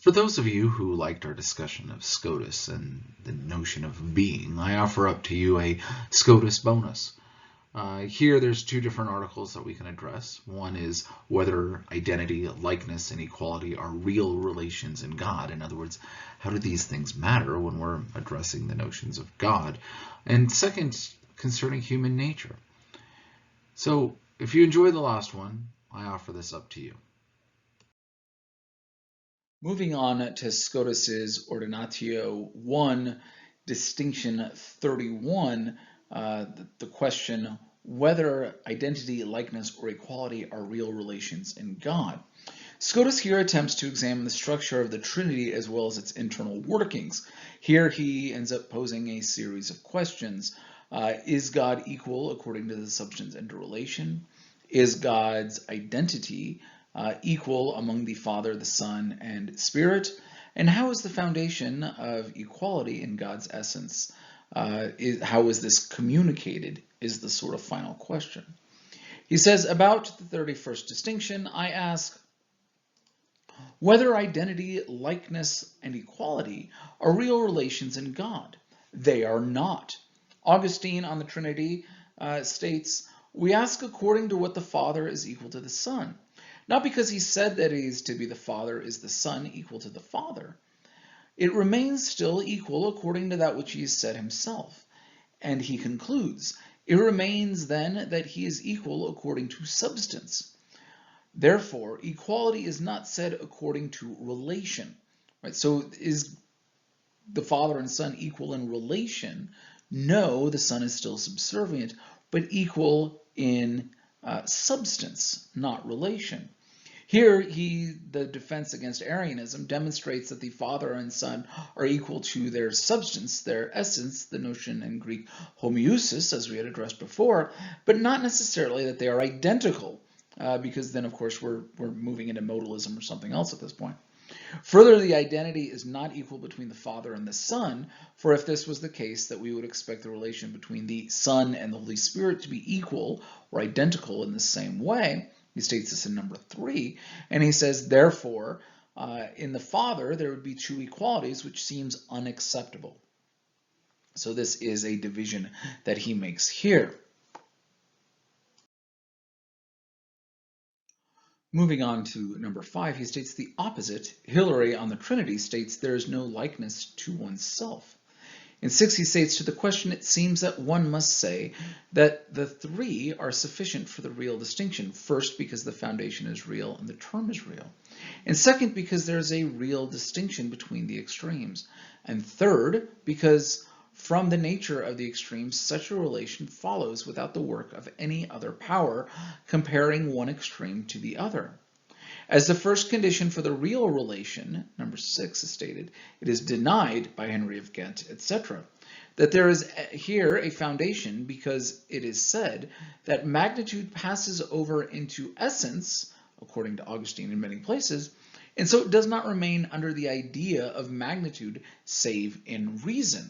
For those of you who liked our discussion of Scotus and the notion of being, I offer up to you a Scotus bonus. Here there's two different articles that we can address. One is whether identity, likeness, and equality are real relations in God. In other words, how do these things matter when we're addressing the notions of God? And second, concerning human nature. So if you enjoyed the last one, I offer this up to you. Moving on to Scotus's Ordinatio 1, distinction 31, the question whether identity, likeness, or equality are real relations in God. Scotus here attempts to examine the structure of the Trinity as well as its internal workings. Here he ends up posing a series of questions. Is God equal according to the substance interrelation? Is God's identity equal among the Father, the Son, and Spirit? And how is the foundation of equality in God's essence? How is this communicated is the sort of final question. He says, about the 31st distinction, I ask whether identity, likeness, and equality are real relations in God. They are not. Augustine on the Trinity states, we ask according to what the Father is equal to the Son. Not because he said that he is to be the Father is the Son equal to the Father. It remains still equal according to that which he has said himself. And he concludes, it remains then that he is equal according to substance. Therefore, equality is not said according to relation. Right? So is the Father and Son equal in relation? No, the Son is still subservient, but equal in substance, not relation. Here, the defense against Arianism demonstrates that the Father and Son are equal to their substance, their essence, the notion in Greek homoousis, as we had addressed before, but not necessarily that they are identical, because then, of course, we're moving into modalism or something else at this point. Further, the identity is not equal between the Father and the Son, for if this was the case, that we would expect the relation between the Son and the Holy Spirit to be equal or identical in the same way. He states this in number 3, and he says, therefore, in the Father there would be two equalities, which seems unacceptable. So this is a division that he makes here. Moving on to number 5, he states the opposite. Hilary on the Trinity states there is no likeness to oneself. In 6, he states, to the question, it seems that one must say that the three are sufficient for the real distinction. First, because the foundation is real and the term is real. And second, because there is a real distinction between the extremes. And third, because from the nature of the extremes, such a relation follows without the work of any other power, comparing one extreme to the other. As the first condition for the real relation, number 6 is stated, it is denied by Henry of Ghent, etc., that there is here a foundation because it is said that magnitude passes over into essence, according to Augustine in many places, and so it does not remain under the idea of magnitude save in reason.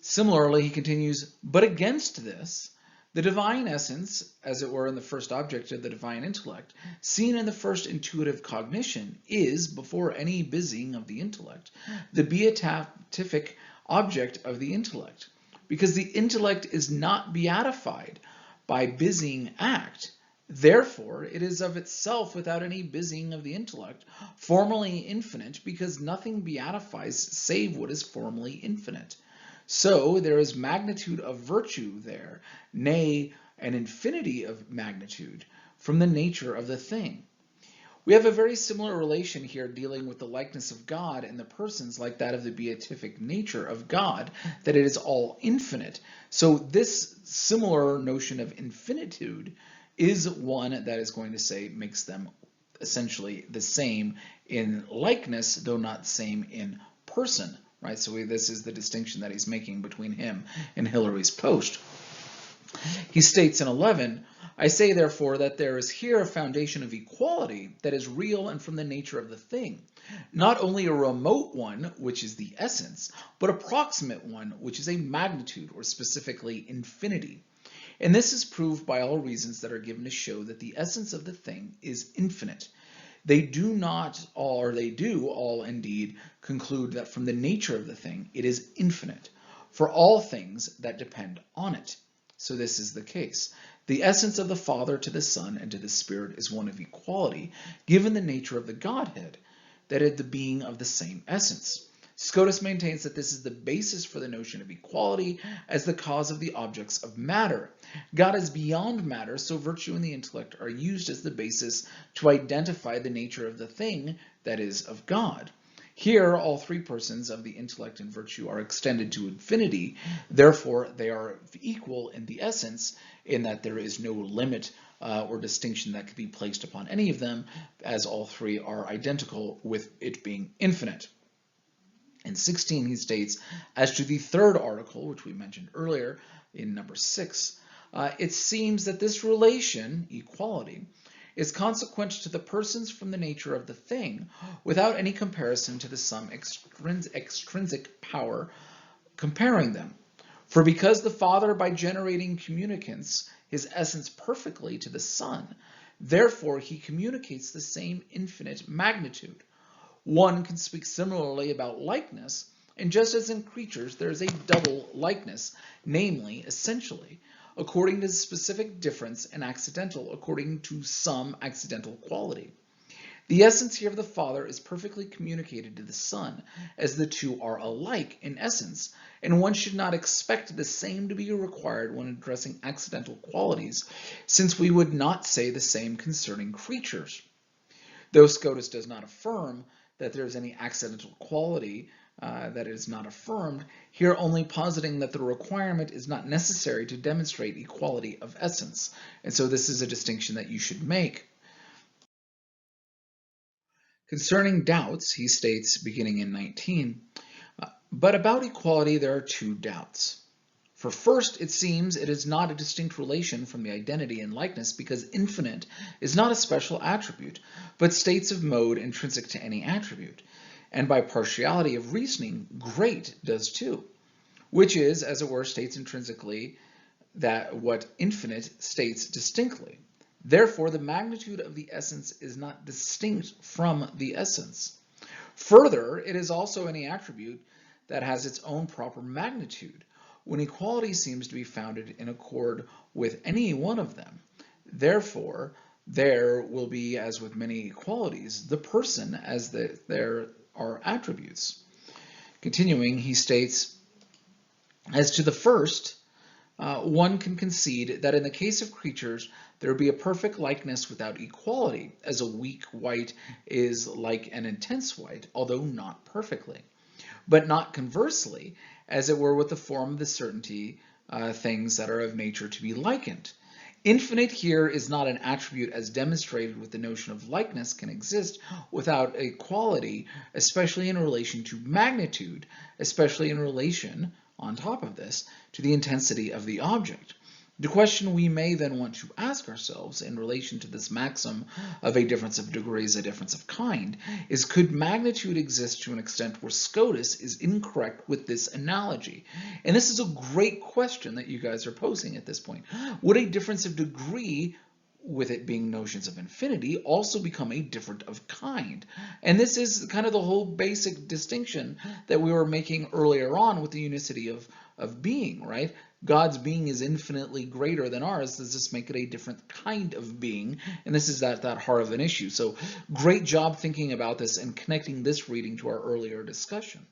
Similarly, he continues, but against this, the divine essence, as it were in the first object of the divine intellect, seen in the first intuitive cognition, is, before any busying of the intellect, the beatific object of the intellect, because the intellect is not beatified by busying act. Therefore, it is of itself without any busying of the intellect, formally infinite, because nothing beatifies save what is formally infinite. So there is magnitude of virtue there, nay, an infinity of magnitude, from the nature of the thing. We have a very similar relation here dealing with the likeness of God in the persons like that of the beatific nature of God, that it is all infinite. So this similar notion of infinitude is one that is going to say makes them essentially the same in likeness, though not same in person. Right, so this is the distinction that he's making between him and Hilary's post. He states in 11, I say therefore that there is here a foundation of equality that is real and from the nature of the thing, not only a remote one, which is the essence, but a proximate one, which is a magnitude, or specifically infinity. And this is proved by all reasons that are given to show that the essence of the thing is infinite. They do not all, or they do all indeed, conclude that from the nature of the thing, it is infinite, for all things that depend on it. So this is the case. The essence of the Father to the Son and to the Spirit is one of equality, given the nature of the Godhead, that is the being of the same essence. Scotus maintains that this is the basis for the notion of equality as the cause of the objects of matter. God is beyond matter, so virtue and the intellect are used as the basis to identify the nature of the thing, that is, of God. Here, all three persons of the intellect and virtue are extended to infinity, therefore they are equal in the essence, in that there is no limit or distinction that could be placed upon any of them, as all three are identical with it being infinite. In 16, he states, as to the third article, which we mentioned earlier in number 6, it seems that this relation, equality, is consequent to the persons from the nature of the thing, without any comparison to the some extrinsic power comparing them. For because the Father, by generating communicants his essence perfectly to the Son, therefore he communicates the same infinite magnitude. One can speak similarly about likeness, and just as in creatures there is a double likeness, namely, essentially, according to the specific difference, and accidental, according to some accidental quality. The essence here of the Father is perfectly communicated to the Son, as the two are alike in essence, and one should not expect the same to be required when addressing accidental qualities, since we would not say the same concerning creatures. Though Scotus does not affirm that there is any accidental quality that is not affirmed, here only positing that the requirement is not necessary to demonstrate equality of essence. And so this is a distinction that you should make. Concerning doubts, he states, beginning in 19, but about equality there are two doubts. For first, it seems it is not a distinct relation from the identity and likeness, because infinite is not a special attribute, but states of mode intrinsic to any attribute. And by partiality of reasoning, great does too, which is, as it were, states intrinsically that what infinite states distinctly. Therefore, the magnitude of the essence is not distinct from the essence. Further, it is also any attribute that has its own proper magnitude, when equality seems to be founded in accord with any one of them. Therefore, there will be, as with many equalities, the person as there are attributes. Continuing, he states, as to the first, one can concede that in the case of creatures, there would be a perfect likeness without equality, as a weak white is like an intense white, although not perfectly. But not conversely, as it were with the form of the certainty, things that are of nature to be likened. Infinite here is not an attribute as demonstrated with the notion of likeness can exist without equality, especially in relation to magnitude, especially in relation, on top of this, to the intensity of the object. The question we may then want to ask ourselves in relation to this maxim of a difference of degree is a difference of kind is, could magnitude exist to an extent where Scotus is incorrect with this analogy? And this is a great question that you guys are posing at this point. Would a difference of degree, with it being notions of infinity, also become a different of kind? And this is kind of the whole basic distinction that we were making earlier on with the unicity of being, right? God's being is infinitely greater than ours. Does this make it a different kind of being? And this is that heart of an issue. So great job thinking about this and connecting this reading to our earlier discussion.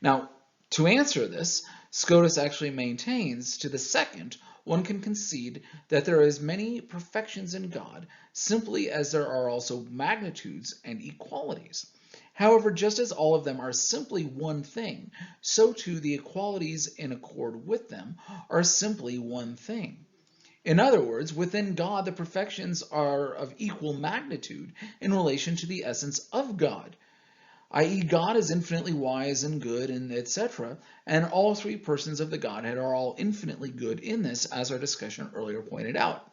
Now, to answer this, Scotus actually maintains, to the second, one can concede that there is many perfections in God, simply as there are also magnitudes and equalities. However, just as all of them are simply one thing, so too the equalities in accord with them are simply one thing. In other words, within God, the perfections are of equal magnitude in relation to the essence of God, i.e. God is infinitely wise and good, and etc., and all three persons of the Godhead are all infinitely good in this, as our discussion earlier pointed out.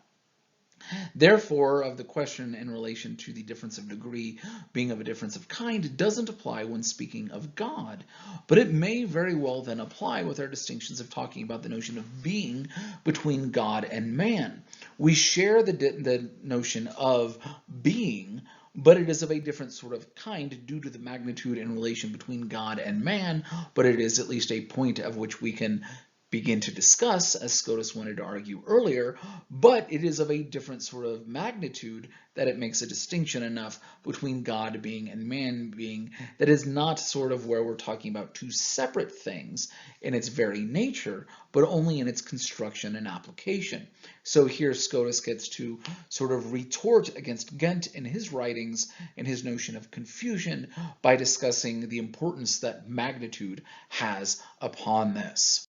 Therefore, of the question in relation to the difference of degree being of a difference of kind doesn't apply when speaking of God, but it may very well then apply with our distinctions of talking about the notion of being between God and man. We share the notion of being but it is of a different sort of kind due to the magnitude and relation between God and man, but it is at least a point of which we can begin to discuss, as Scotus wanted to argue earlier, but it is of a different sort of magnitude that it makes a distinction enough between God being and man being that is not sort of where we're talking about two separate things in its very nature, but only in its construction and application. So here Scotus gets to sort of retort against Ghent in his writings and his notion of confusion by discussing the importance that magnitude has upon this.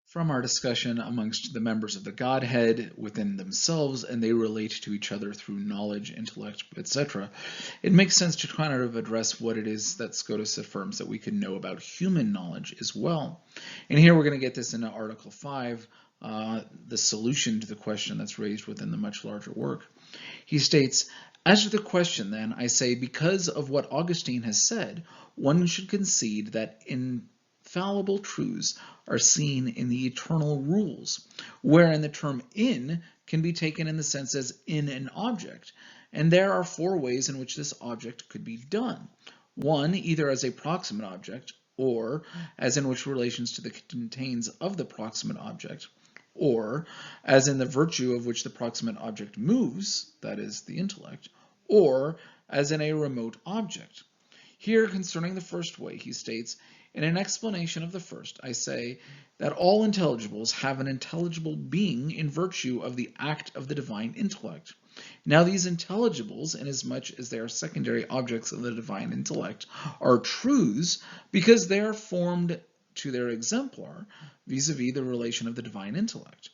From our discussion amongst the members of the Godhead within themselves, and they relate to each other through knowledge, intellect, etc., it makes sense to kind of address what it is that Scotus affirms that we can know about human knowledge as well. And here we're going to get this into Article 5, the solution to the question that's raised within the much larger work. He states, as to the question, then, I say, because of what Augustine has said, one should concede that infallible truths are seen in the eternal rules, wherein the term in can be taken in the sense as in an object, and there are four ways in which this object could be done. One, either as a proximate object, or as in which relations to the contains of the proximate object, or as in the virtue of which the proximate object moves, that is, the intellect, or as in a remote object. Here, concerning the first way, he states, in an explanation of the first, I say that all intelligibles have an intelligible being in virtue of the act of the divine intellect. Now these intelligibles, inasmuch as they are secondary objects of the divine intellect, are truths because they are formed to their exemplar vis-a-vis the relation of the divine intellect.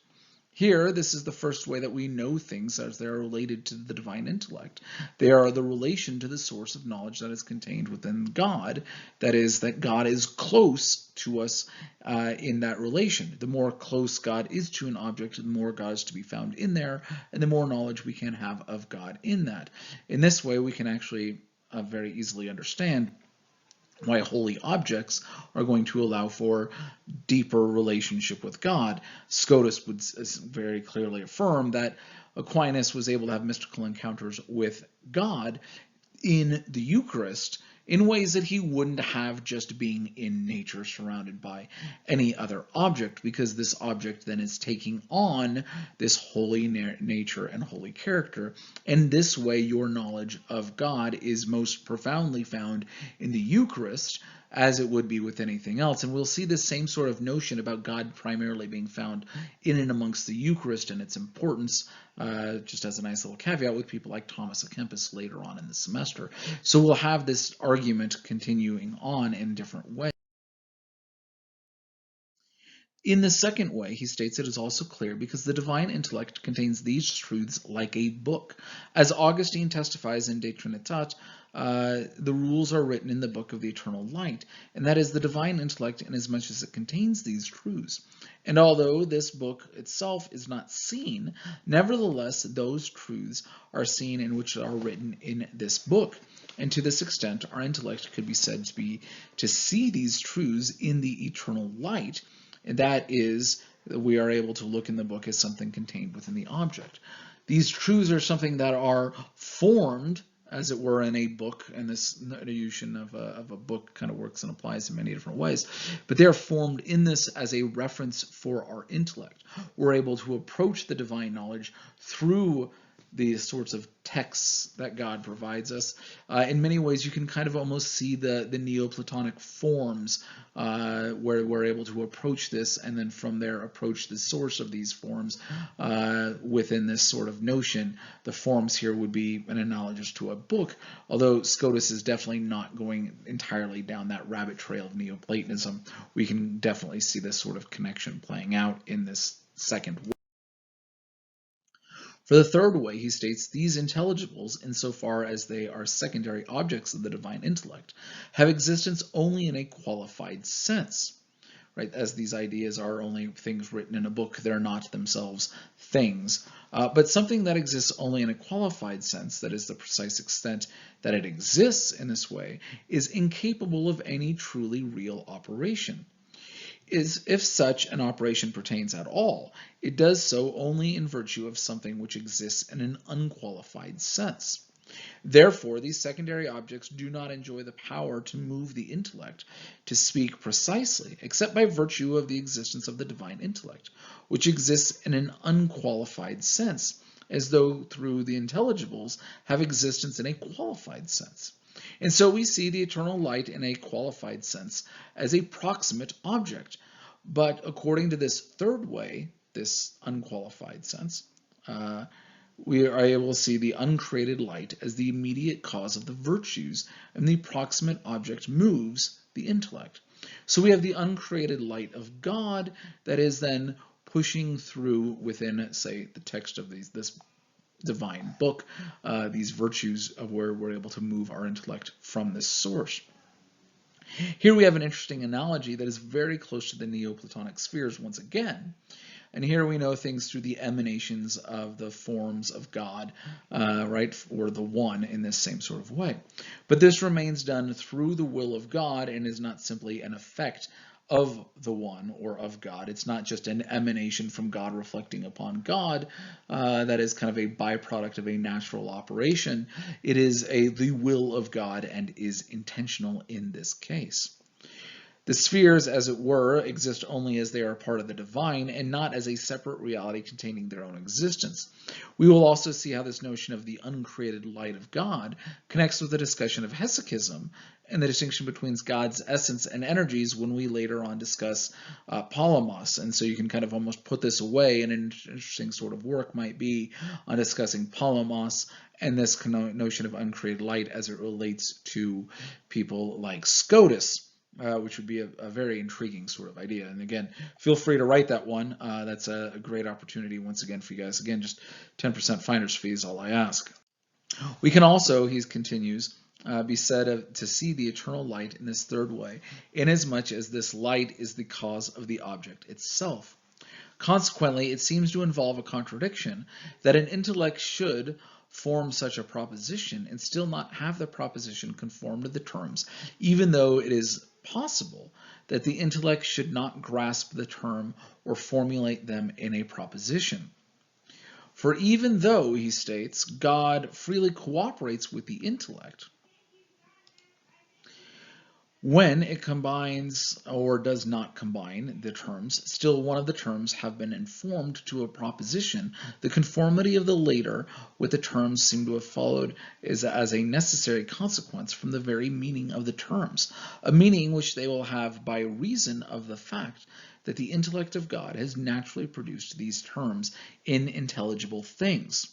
Here, this is the first way that we know things as they are related to the divine intellect. They are the relation to the source of knowledge that is contained within God, that is, that God is close to us in that relation. The more close God is to an object, the more God is to be found in there, and the more knowledge we can have of God in that. In this way, we can actually very easily understand why holy objects are going to allow for deeper relationship with God. Scotus would very clearly affirm that Aquinas was able to have mystical encounters with God in the Eucharist in ways that he wouldn't have just being in nature surrounded by any other object, because this object then is taking on this holy nature and holy character. And this way your knowledge of God is most profoundly found in the Eucharist, as it would be with anything else. And we'll see this same sort of notion about God primarily being found in and amongst the Eucharist and its importance, just as a nice little caveat, with people like Thomas à Kempis later on in the semester. So we'll have this argument continuing on in different ways. In the second way, he states it is also clear because the divine intellect contains these truths like a book. As Augustine testifies in De Trinitate, the rules are written in the book of the eternal light, and that is the divine intellect inasmuch as it contains these truths. And although this book itself is not seen, nevertheless those truths are seen in which are written in this book. And to this extent, our intellect could be said to see these truths in the eternal light. And that is, we are able to look in the book as something contained within the object. These truths are something that are formed, as it were, in a book, and this notion of a book kind of works and applies in many different ways, but they are formed in this as a reference for our intellect. We're able to approach the divine knowledge through these sorts of texts that God provides us. In many ways, you can kind of almost see the Neoplatonic forms where we're able to approach this, and then from there approach the source of these forms within this sort of notion. The forms here would be an analogous to a book, although Scotus is definitely not going entirely down that rabbit trail of Neoplatonism. We can definitely see this sort of connection playing out in this second way. For the third way, he states, these intelligibles, insofar as they are secondary objects of the divine intellect, have existence only in a qualified sense, right? As these ideas are only things written in a book, they're not themselves things. But something that exists only in a qualified sense, that is the precise extent that it exists in this way, is incapable of any truly real operation. If such an operation pertains at all, it does so only in virtue of something which exists in an unqualified sense. Therefore, these secondary objects do not enjoy the power to move the intellect to speak precisely, except by virtue of the existence of the divine intellect, which exists in an unqualified sense, as though through the intelligibles have existence in a qualified sense. And so we see the eternal light in a qualified sense as a proximate object. But according to this third way, this unqualified sense, we are able to see the uncreated light as the immediate cause of the virtues, and the proximate object moves the intellect. So we have the uncreated light of God that is then pushing through within, say, the text of this divine book, these virtues of where we're able to move our intellect from this source. Here we have an interesting analogy that is very close to the Neoplatonic spheres once again. And here we know things through the emanations of the forms of God, right, or the one in this same sort of way. But this remains done through the will of God and is not simply an effect of the one or of God. It's not just an emanation from God reflecting upon God that is kind of a byproduct of a natural operation. It is the will of God and is intentional in this case. The spheres, as it were, exist only as they are part of the divine and not as a separate reality containing their own existence. We will also see how this notion of the uncreated light of God connects with the discussion of hesychism and the distinction between God's essence and energies when we later on discuss polymos. And so you can kind of almost put this away, and an interesting sort of work might be on discussing polymos and this notion of uncreated light as it relates to people like Scotus. Which would be a very intriguing sort of idea. And again, feel free to write that one. That's a great opportunity once again for you guys. Again, just 10% finder's fee is all I ask. We can also, he continues, be said to see the eternal light in this third way, inasmuch as this light is the cause of the object itself. Consequently, it seems to involve a contradiction that an intellect should form such a proposition and still not have the proposition conform to the terms, even though it is possible that the intellect should not grasp the term or formulate them in a proposition. For even though, he states, God freely cooperates with the intellect, when it combines or does not combine the terms, still one of the terms have been informed to a proposition. The conformity of the later with the terms seem to have followed as a necessary consequence from the very meaning of the terms, a meaning which they will have by reason of the fact that the intellect of God has naturally produced these terms in intelligible things.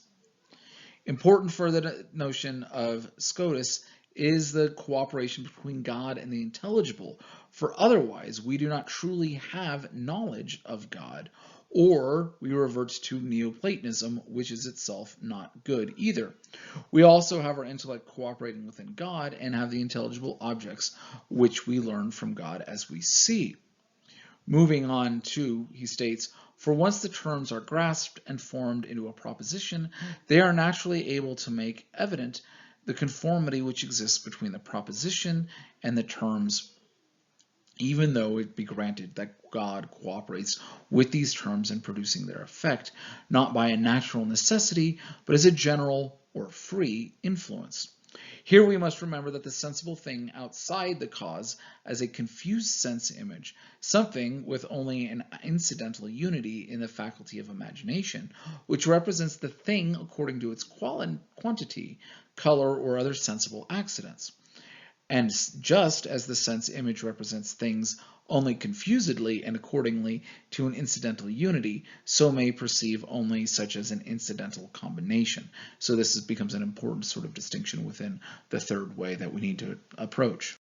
Important for the notion of Scotus is the cooperation between God and the intelligible, for otherwise we do not truly have knowledge of God, or we revert to Neoplatonism, which is itself not good either. We also have our intellect cooperating within God and have the intelligible objects which we learn from God as we see. Moving on to, he states, for once the terms are grasped and formed into a proposition, they are naturally able to make evident the conformity which exists between the proposition and the terms, even though it be granted that God cooperates with these terms in producing their effect, not by a natural necessity, but as a general or free influence. Here we must remember that the sensible thing outside the cause as a confused sense image, something with only an incidental unity in the faculty of imagination, which represents the thing according to its quantity, color, or other sensible accidents. And just as the sense image represents things only confusedly and accordingly to an incidental unity, so may perceive only such as an incidental combination. So this becomes an important sort of distinction within the third way that we need to approach.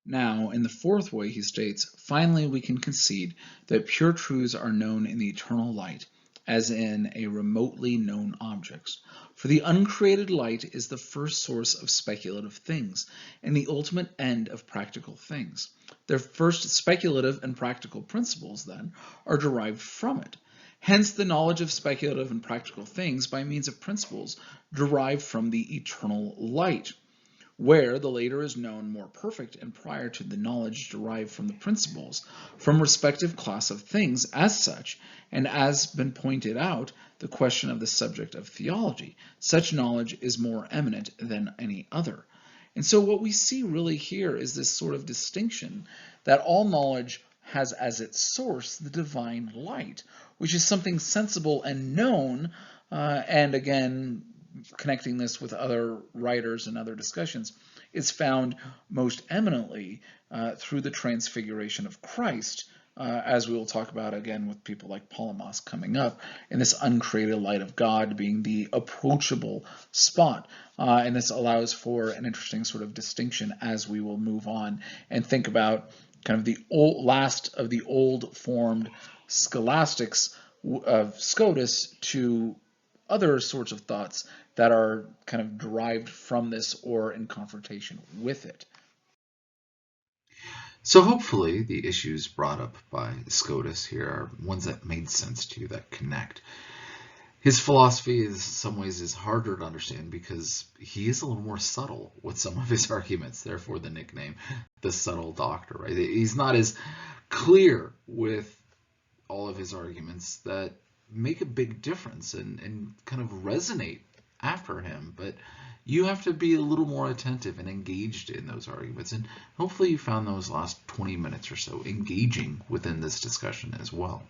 Now, in the fourth way, he states, finally we can concede that pure truths are known in the eternal light, as in a remotely known object. For the uncreated light is the first source of speculative things, and the ultimate end of practical things. Their first speculative and practical principles, then, are derived from it. Hence the knowledge of speculative and practical things by means of principles derived from the eternal light, where the later is known more perfect and prior to the knowledge derived from the principles, from respective class of things as such, and as been pointed out, the question of the subject of theology. Such knowledge is more eminent than any other. And so what we see really here is this sort of distinction that all knowledge has as its source the divine light, which is something sensible and known, and again, connecting this with other writers and other discussions, is found most eminently through the transfiguration of Christ, as we will talk about again with people like Polemos coming up, in this uncreated light of God being the approachable spot. And this allows for an interesting sort of distinction as we will move on and think about kind of the last of the old formed scholastics of Scotus to other sorts of thoughts that are kind of derived from this or in confrontation with it. So hopefully the issues brought up by Scotus here are ones that made sense to you, that connect. His philosophy in some ways is harder to understand because he is a little more subtle with some of his arguments, therefore the nickname, the subtle doctor, right? He's not as clear with all of his arguments that make a big difference and kind of resonate after him, but you have to be a little more attentive and engaged in those arguments, and hopefully you found those last 20 minutes or so engaging within this discussion as well.